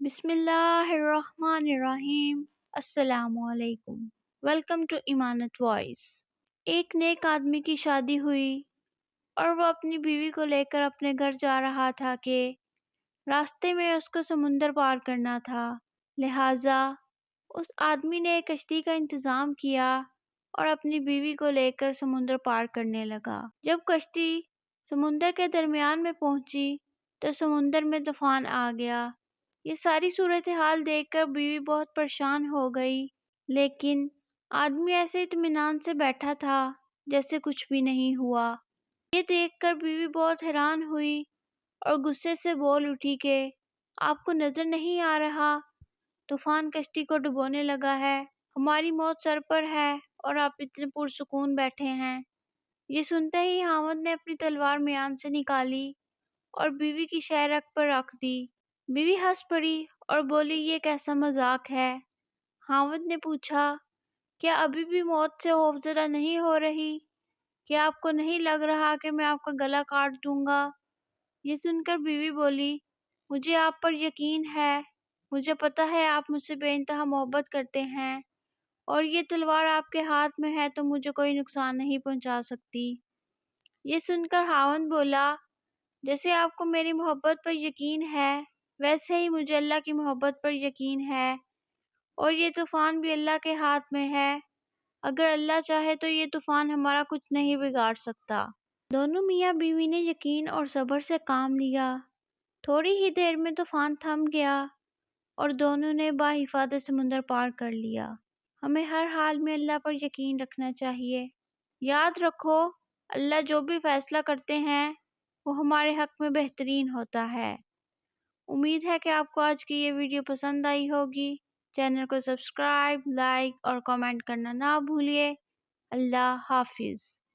بسم اللہ الرحمن الرحیم۔ السلام علیکم۔ Welcome to Amanat voice. ایک نیک آدمی کی شادی ہوئی اور وہ اپنی بیوی کو لے کر اپنے گھر جا رہا تھا کہ راستے میں اس کو سمندر پار کرنا تھا، لہٰذا اس آدمی نے ایک کشتی کا انتظام کیا اور اپنی بیوی کو لے کر سمندر پار کرنے لگا۔ جب کشتی سمندر کے درمیان میں پہنچی تو سمندر میں طوفان آ گیا۔ یہ ساری صورتحال دیکھ کر بیوی بہت پریشان ہو گئی، لیکن آدمی ایسے اطمینان سے بیٹھا تھا جیسے کچھ بھی نہیں ہوا۔ یہ دیکھ کر بیوی بہت حیران ہوئی اور غصے سے بول اٹھی کہ آپ کو نظر نہیں آ رہا طوفان کشتی کو ڈبونے لگا ہے، ہماری موت سر پر ہے اور آپ اتنے پرسکون بیٹھے ہیں۔ یہ سنتے ہی خاوند نے اپنی تلوار میان سے نکالی اور بیوی کی شہرک پر رکھ دی۔ بیوی ہنس پڑی اور بولی یہ کیسا مذاق ہے؟ خاوند نے پوچھا کیا ابھی بھی موت سے خوفزدہ نہیں ہو رہی؟ کیا آپ کو نہیں لگ رہا کہ میں آپ کا گلا کاٹ دوں گا؟ یہ سن کر بیوی بولی مجھے آپ پر یقین ہے، مجھے پتہ ہے آپ مجھ سے بے انتہا محبت کرتے ہیں اور یہ تلوار آپ کے ہاتھ میں ہے تو مجھے کوئی نقصان نہیں پہنچا سکتی۔ یہ سن کر خاوند بولا جیسے آپ کو میری محبت پر یقین ہے ویسے ہی مجھے اللہ کی محبت پر یقین ہے اور یہ طوفان بھی اللہ کے ہاتھ میں ہے، اگر اللہ چاہے تو یہ طوفان ہمارا کچھ نہیں بگاڑ سکتا۔ دونوں میاں بیوی نے یقین اور صبر سے کام لیا۔ تھوڑی ہی دیر میں طوفان تھم گیا اور دونوں نے بحفاظت سمندر پار کر لیا۔ ہمیں ہر حال میں اللہ پر یقین رکھنا چاہیے۔ یاد رکھو اللہ جو بھی فیصلہ کرتے ہیں وہ ہمارے حق میں بہترین ہوتا ہے۔ امید ہے کہ آپ کو آج کی یہ ویڈیو پسند آئی ہوگی۔ چینل کو سبسکرائب، لائک اور کامنٹ کرنا نہ بھولیے۔ اللہ حافظ۔